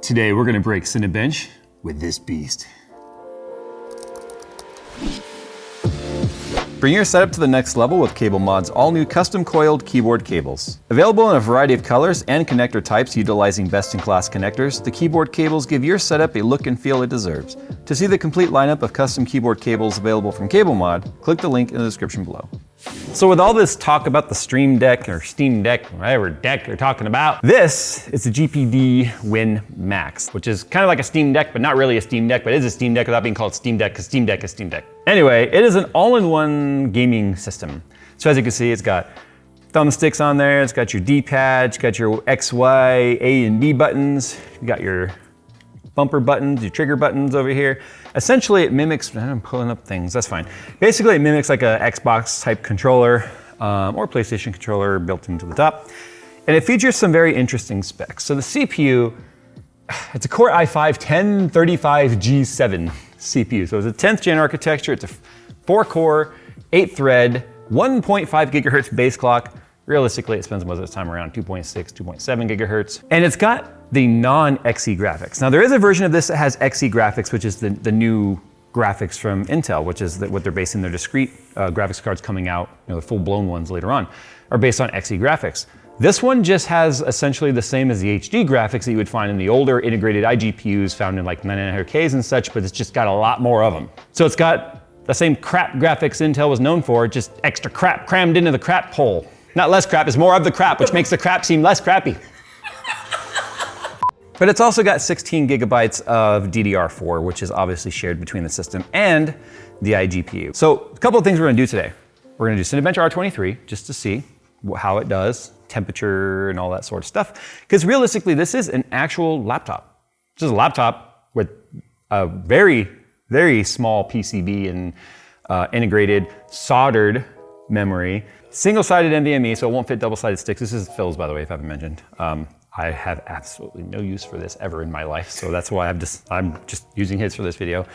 Today we're gonna break Cinebench with this beast. Bring your setup to the next level with Cable Mod's all-new custom coiled keyboard cables. Available in a variety of colors and connector types utilizing best-in-class connectors, the keyboard cables give your setup a look and feel it deserves. To see the complete lineup of custom keyboard cables available from Cable Mod, click the link in the description below. So with all this talk about the Stream Deck or Steam Deck, whatever deck you're talking about, this is the GPD Win Max, which is kind of like a Steam Deck, but not really a Steam Deck, but it is a Steam Deck without being called Steam Deck, because Steam Deck is Steam Deck. Anyway, it is an all-in-one gaming system. So as you can see, it's got thumbsticks on there, it's got your D-pad, it's got your X, Y, A, and B buttons, you got your bumper buttons, your trigger buttons over here. Essentially it mimics, I'm pulling up things, that's fine. Basically it mimics like a Xbox type controller or PlayStation controller built into the top. And it features some very interesting specs. So the CPU, it's a Core i5 1035G7 CPU. So it's a 10th gen architecture, it's a 4-core, 8-thread, 1.5 gigahertz base clock. Realistically, it spends most of its time around 2.6, 2.7 gigahertz. And it's got the non-Xe graphics. Now there is a version of this that has Xe graphics, which is the new graphics from Intel, which is what they're basing their discrete graphics cards coming out, the full-blown ones later on, are based on Xe graphics. This one just has essentially the same as the HD graphics that you would find in the older integrated iGPUs found in like 9900Ks and such, but it's just got a lot more of them. So it's got the same crap graphics Intel was known for, just extra crap crammed into the crap hole. Not less crap, it's more of the crap, which makes the crap seem less crappy. But it's also got 16 gigabytes of DDR4, which is obviously shared between the system and the iGPU. So a couple of things we're gonna do today. We're gonna do Cinebench R23 just to see how it does, temperature and all that sort of stuff. Because realistically, this is an actual laptop. This is a laptop with a very, very small PCB and integrated soldered memory, single-sided NVMe, so it won't fit double-sided sticks. This is Phil's, by the way, if I haven't mentioned. I have absolutely no use for this ever in my life, so that's why I'm just using his for this video.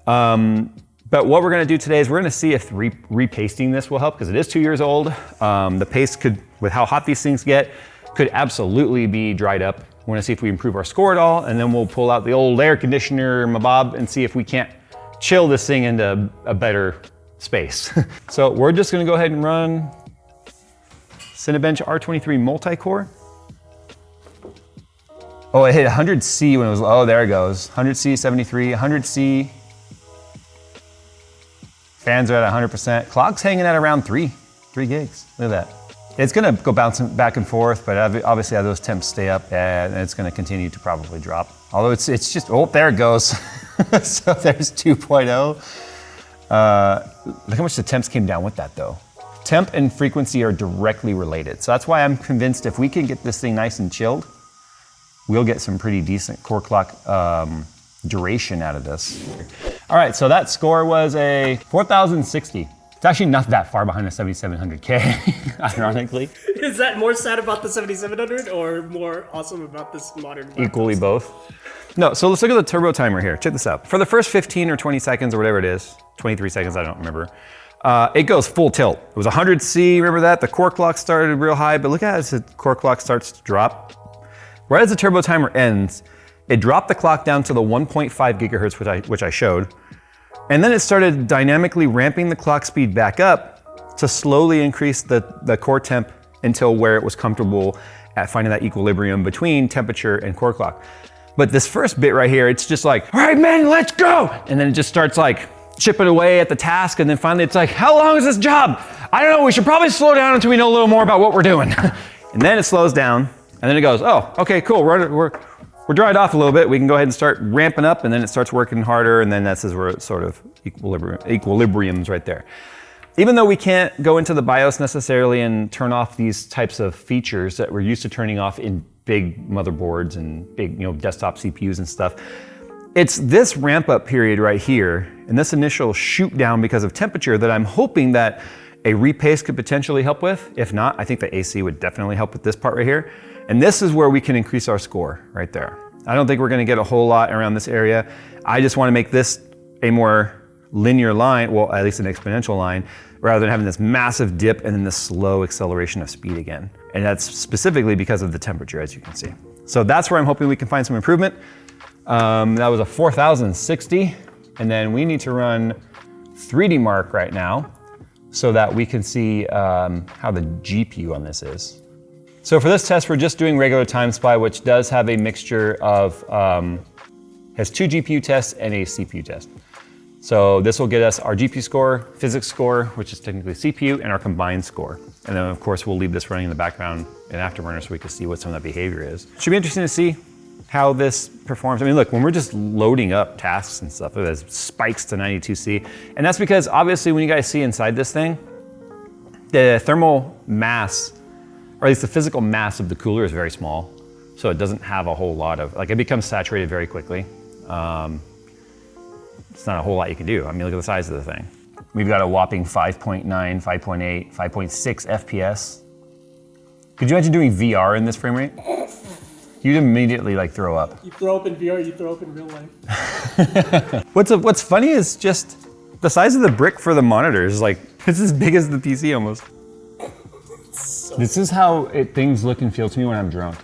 But what we're gonna do today is we're gonna see if repasting this will help, because it is 2 years old. The paste could, with how hot these things get, could absolutely be dried up. We're gonna see if we improve our score at all, and then we'll pull out the old air conditioner mabob and see if we can't chill this thing into a better space. So we're just gonna go ahead and run Cinebench R23 multi-core. Oh, it hit 100C when it was, oh, there it goes. 100C, 73, 100C. Fans are at 100%. Clock's hanging at around 3 gigs. Look at that. It's gonna go bouncing back and forth, but obviously as those temps stay up, and it's gonna continue to probably drop. Although it's just, oh, there it goes. So there's 2.0. Look how much the temps came down with that though. Temp and frequency are directly related. So that's why I'm convinced if we can get this thing nice and chilled, we'll get some pretty decent core clock duration out of this. All right, so that score was a 4060. It's actually not that far behind the 7700K, ironically. Is that more sad about the 7700 or more awesome about this modern laptop? Equally both. No, so let's look at the turbo timer here. Check this out. For the first 15 or 20 seconds or whatever it is, 23 seconds, I don't remember, it goes full tilt. It was 100C, remember that? The core clock started real high, but look at as the core clock starts to drop. Right as the turbo timer ends, it dropped the clock down to the 1.5 gigahertz, which I showed. And then it started dynamically ramping the clock speed back up to slowly increase the core temp until where it was comfortable at finding that equilibrium between temperature and core clock. But this first bit right here, it's just like, all right, man, let's go. And then it just starts like chipping away at the task. And then finally it's like, how long is this job? I don't know, we should probably slow down until we know a little more about what we're doing. And then it slows down. And then it goes, oh, okay, cool, we're dried off a little bit. We can go ahead and start ramping up, and then it starts working harder, and then that's where it sort of equilibrium's right there. Even though we can't go into the BIOS necessarily and turn off these types of features that we're used to turning off in big motherboards and big, desktop CPUs and stuff, it's this ramp up period right here, and this initial shoot down because of temperature that I'm hoping that a repaste could potentially help with. If not, I think the AC would definitely help with this part right here. And this is where we can increase our score right there. I don't think we're gonna get a whole lot around this area. I just wanna make this a more linear line, well, at least an exponential line, rather than having this massive dip and then this slow acceleration of speed again. And that's specifically because of the temperature, as you can see. So that's where I'm hoping we can find some improvement. That was a 4060, and then we need to run 3D Mark right now so that we can see how the GPU on this is. So for this test, we're just doing regular time spy, which does have a mixture of, has 2 GPU tests and a CPU test. So this will get us our GPU score, physics score, which is technically CPU, and our combined score. And then of course, we'll leave this running in the background in Afterburner so we can see what some of that behavior is. Should be interesting to see how this performs. I mean, look, when we're just loading up tasks and stuff, there's spikes to 92C. And that's because obviously when you guys see inside this thing, the thermal mass, or at least the physical mass of the cooler is very small. So it doesn't have a whole lot of, like it becomes saturated very quickly. It's not a whole lot you can do. I mean, look at the size of the thing. We've got a whopping 5.9, 5.8, 5.6 FPS. Could you imagine doing VR in this frame rate? You'd immediately like throw up. You throw up in VR, you throw up in real life. What's funny is just the size of the brick for the monitor is like, it's as big as the PC almost. This is how things look and feel to me when I'm drunk.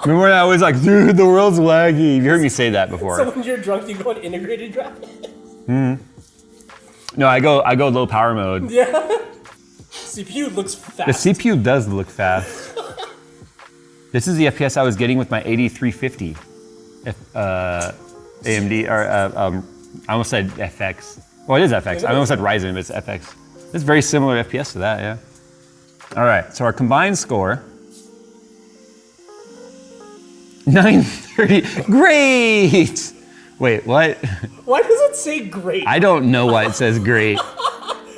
Remember when I was like, dude, the world's laggy. You heard me say that before. So when you're drunk, you go on integrated graphics? No, I go low power mode. Yeah. CPU looks fast. The CPU does look fast. This is the FPS I was getting with my 8350 AMD, or I almost said FX. Well, it is FX. I almost said Ryzen, but it's FX. It's very similar FPS to that, yeah. All right, so our combined score, 930, great! Wait, what? Why does it say great? I don't know why it says great.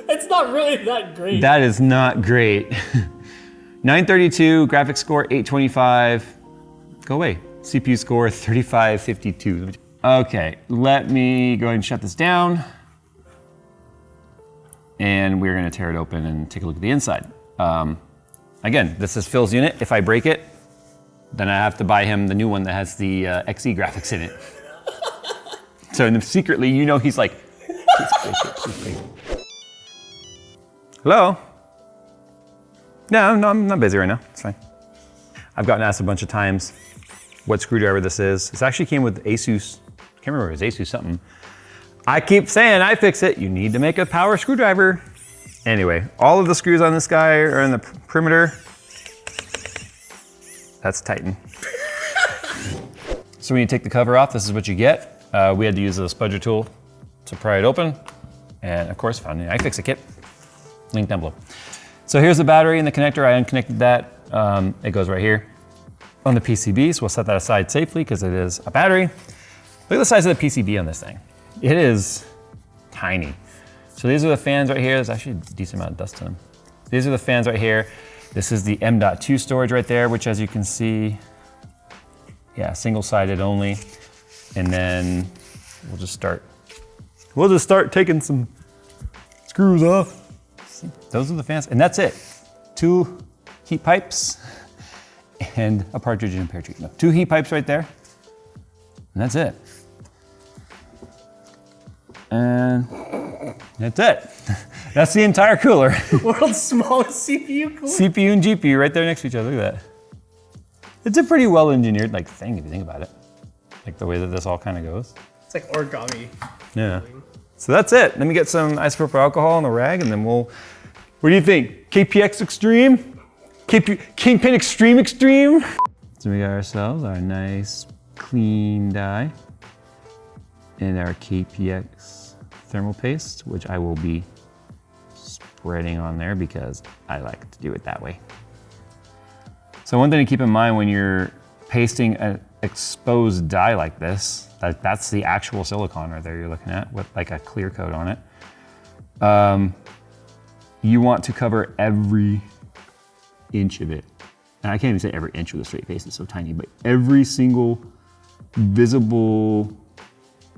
It's not really that great. That is not great. 932, graphics score 825. Go away. CPU score 3552. Okay, let me go ahead and shut this down. And we're gonna tear it open and take a look at the inside. Again, this is Phil's unit. If I break it, then I have to buy him the new one that has the XE graphics in it. So secretly, you know, he's like, please break it, please break it. Hello? No, I'm not busy right now, it's fine. I've gotten asked a bunch of times what screwdriver this is. This actually came with Asus, I can't remember if it was Asus something. I keep saying I fix it, you need to make a power screwdriver. Anyway, all of the screws on this guy are in the perimeter. That's Titan. So when you take the cover off, this is what you get. We had to use a spudger tool to pry it open. And of course, found the iFixit kit, link down below. So here's the battery and the connector. I unconnected that. It goes right here on the PCB. So we'll set that aside safely because it is a battery. Look at the size of the PCB on this thing. It is tiny. So these are the fans right here. There's actually a decent amount of dust in them. These are the fans right here. This is the M.2 storage right there, which as you can see, yeah, single-sided only. And then we'll just start taking some screws off. See, those are the fans, and that's it. 2 heat pipes and a partridge in a pear tree. No, 2 heat pipes right there, and that's it. And that's it. That's the entire cooler. World's smallest CPU cooler. CPU and GPU right there next to each other, look at that. It's a pretty well engineered like thing if you think about it. Like the way that this all kind of goes. It's like origami. Yeah. So that's it. Let me get some isopropyl alcohol on the rag and then we'll, what do you think? KPX Extreme? Kingpin Extreme Extreme? So we got ourselves our nice clean dye and our KPX thermal paste, which I will be spreading on there because I like to do it that way. So one thing to keep in mind when you're pasting an exposed dye like this, that's the actual silicone right there you're looking at with like a clear coat on it. You want to cover every inch of it. And I can't even say every inch of the straight paste, it's so tiny, but every single visible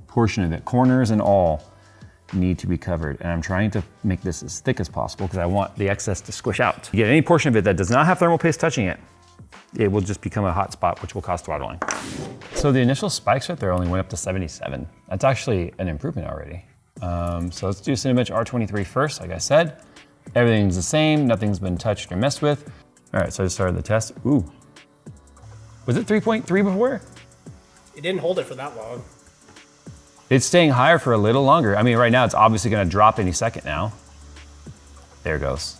portion of it, corners and all, need to be covered. And I'm trying to make this as thick as possible because I want the excess to squish out. You get any portion of it that does not have thermal paste touching it, it will just become a hot spot, which will cause throttling. So the initial spikes right there only went up to 77. That's actually an improvement already. So let's do Cinemage R23 first, like I said. Everything's the same, nothing's been touched or messed with. All right, so I just started the test. Ooh. Was it 3.3 before? It didn't hold it for that long. It's staying higher for a little longer. I mean, right now it's obviously gonna drop any second now. There it goes.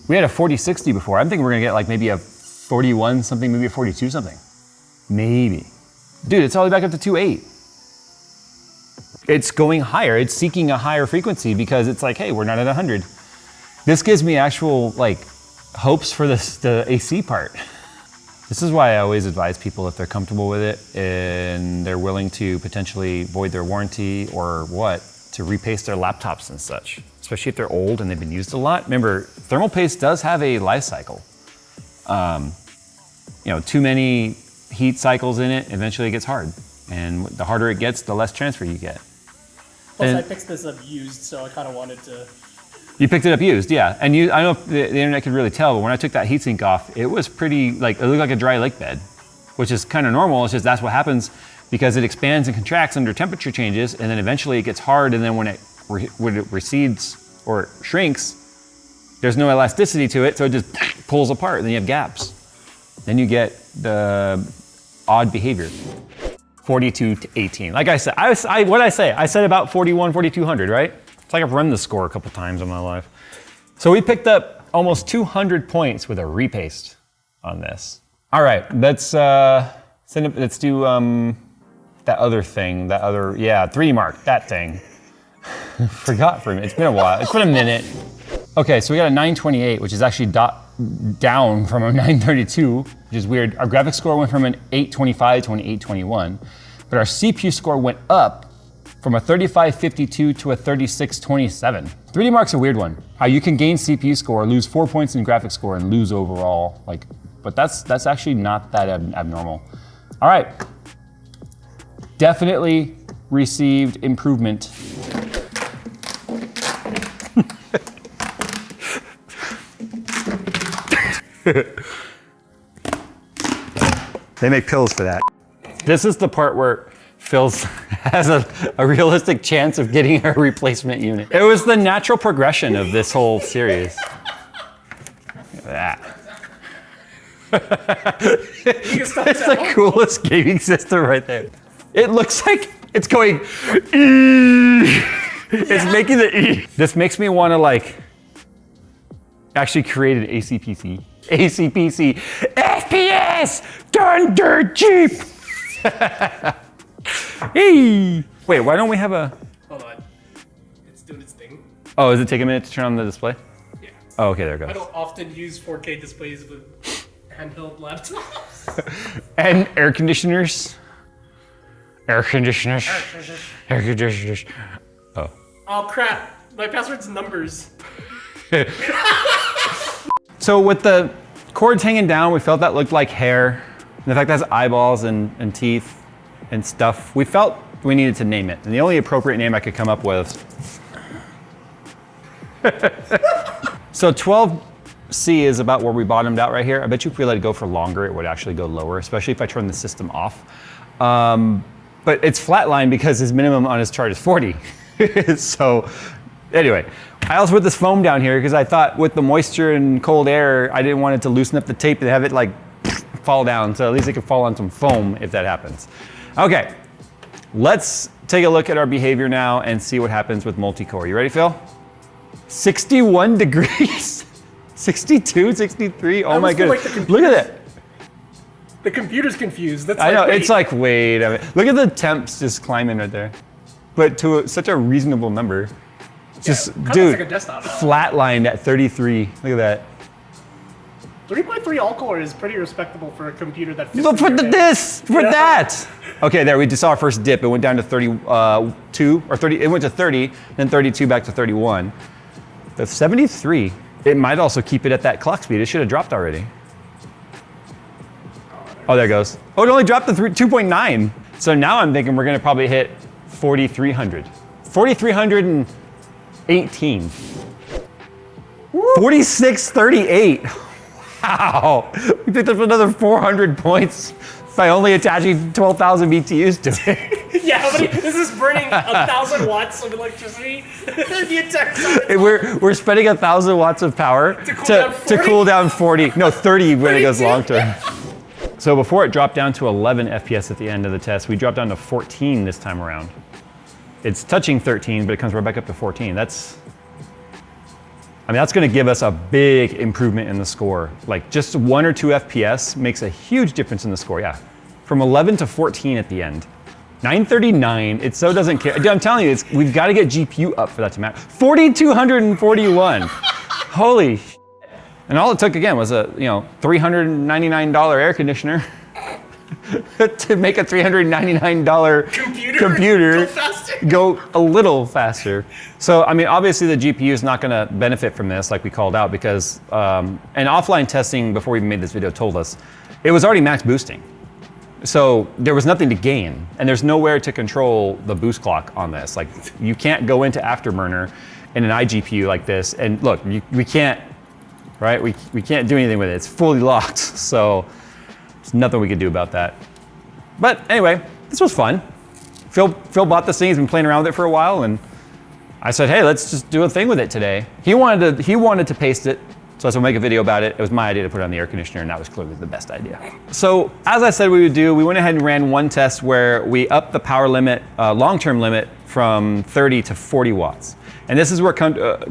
We had a 4060 before. I'm thinking we're gonna get like maybe a 41 something, maybe a 42 something. Maybe. Dude, it's all the way back up to 2.8. It's going higher. It's seeking a higher frequency because it's like, hey, we're not at 100. This gives me actual like hopes for the AC part. This is why I always advise people, if they're comfortable with it and they're willing to potentially void their warranty or what, to repaste their laptops and such, especially if they're old and they've been used a lot. Remember, thermal paste does have a life cycle. You know, too many heat cycles in it, eventually it gets hard. And the harder it gets, the less transfer you get. Plus, I picked this up used, so I kind of wanted to. You picked it up used, yeah. And I don't know if the internet could really tell, but when I took that heatsink off, it was pretty, like, it looked like a dry lake bed, which is kind of normal. It's just that's what happens because it expands and contracts under temperature changes, and then eventually it gets hard, and then when it recedes or shrinks, there's no elasticity to it, so it just pulls apart, and then you have gaps. Then you get the odd behavior. 42 to 18. Like I said, what I say? I said about 41, 4200, right? It's like I've run the score a couple times in my life. So we picked up almost 200 points with a repaste on this. All right, let's do that other thing, that other, yeah, 3D Mark, that thing. Forgot for a minute, it's been a while, it's been a minute. Okay, so we got a 928, which is actually down from a 932, which is weird. Our graphics score went from an 825 to an 821, but our CPU score went up from a 3552 to a 3627. 3D Mark's a weird one. How you can gain CPU score, lose 4 points in graphics score, and lose overall, like, but that's actually not that abnormal. All right, definitely received improvement. They make pills for that. This is the part where Phil has a realistic chance of getting a replacement unit. It was the natural progression of this whole series. Look at that. It's the coolest gaming system right there. It looks like it's going, it's making the E. This makes me want to like actually create an ACPC. ACPC, FPS, Thunder Jeep. Hey. Wait, why don't we have a? Hold on, it's doing its thing. Oh, is it taking a minute to turn on the display? Yeah. Oh, okay, there it goes. I don't often use 4K displays with handheld laptops. And air conditioners. Air conditioners. Air conditioners. Oh. Oh crap! My password's numbers. So with the cords hanging down, we felt that looked like hair. And the fact that it has eyeballs and teeth and stuff, we felt we needed to name it. And the only appropriate name I could come up with. So 12C is about where we bottomed out right here. I bet you if we let it go for longer, it would actually go lower, especially if I turn the system off. But it's flatlined because his minimum on his chart is 40. So anyway, I also put this foam down here because I thought with the moisture and cold air, I didn't want it to loosen up the tape and have it like fall down. So at least it could fall on some foam if that happens. Okay, let's take a look at our behavior now and see what happens with multi-core. You ready, Phil? 61 degrees, 62, 63. Oh my goodness, like look at that. The computer's confused. That's I know, wait. it's like, wait a minute. Look at the temps just climbing right there. But to such a reasonable number. Just, yeah, dude, like a desktop. flatlined at 33. Look at that. 3.3 all-core is pretty respectable for a computer that fits. Look for that. Okay, there we just saw our first dip. It went down to 32 or 30. It went to 30, then 32 back to 31. The 73. It might also keep it at that clock speed. It should have dropped already. Oh, there it goes. Oh, it only dropped to 2.9. So now I'm thinking we're gonna probably hit 4,300. 4,318. 4638. Wow. We picked up another 400 points by only attaching 12,000 BTUs to it. Yeah, how many? This is burning 1,000 watts of electricity. The entire time. We're spending 1,000 watts of power to cool down 40. No, 30 when it goes long term. So before it dropped down to 11 FPS at the end of the test, we dropped down to 14 this time around. It's touching 13, but it comes right back up to 14. That's going to give us a big improvement in the score. Like just 1 or 2 FPS makes a huge difference in the score, yeah. From 11 to 14 at the end. 939, it so doesn't care. I'm telling you, we've got to get GPU up for that to matter. 4,241, holy shit. And all it took again was a $399 air conditioner to make a $399 computer go a little faster. So I mean, obviously the GPU is not going to benefit from this, like we called out, because and offline testing before we even made this video told us it was already max boosting. So there was nothing to gain, and there's nowhere to control the boost clock on this. Like you can't go into Afterburner in an iGPU like this, and look, we can't, right? We can't do anything with it. It's fully locked, so there's nothing we could do about that. But anyway, this was fun. Phil bought this thing. He's been playing around with it for a while, and I said, hey, let's just do a thing with it today. He wanted to paste it. So I said, we'll make a video about it. It was my idea to put it on the air conditioner, and that was clearly the best idea. So as I said we would do, we went ahead and ran one test where we upped the power limit, long-term limit, from 30 to 40 watts. And this is where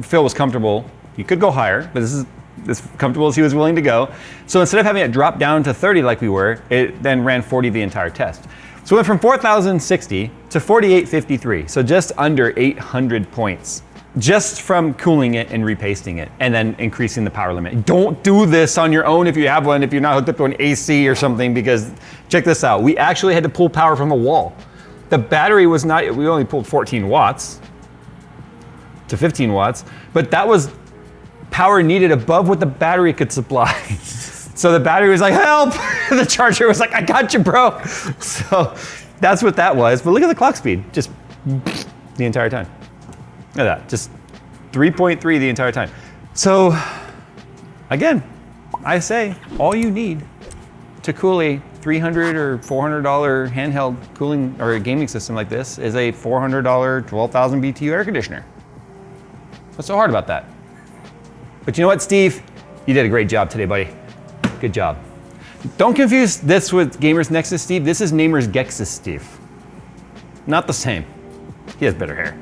Phil was comfortable. He could go higher, but this is as comfortable as he was willing to go. So instead of having it drop down to 30 like we were, it then ran 40 the entire test. So it went from 4,060 to 4,853, so just under 800 points. Just from cooling it and repasting it and then increasing the power limit. Don't do this on your own if you have one, if you're not hooked up to an AC or something, because check this out. We actually had to pull power from the wall. The battery was not, we only pulled 14 watts to 15 watts, but that was power needed above what the battery could supply. So the battery was like, help! The charger was like, I got you, bro. So that's what that was. But look at the clock speed, just the entire time. Look at that, just 3.3 the entire time. So again, I say all you need to cool a $300 or $400 handheld cooling or a gaming system like this is a $400 12,000 BTU air conditioner. What's so hard about that? But you know what, Steve? You did a great job today, buddy. Good job. Don't confuse this with Gamers Nexus Steve. This is Namers Gexus Steve. Not the same. He has better hair.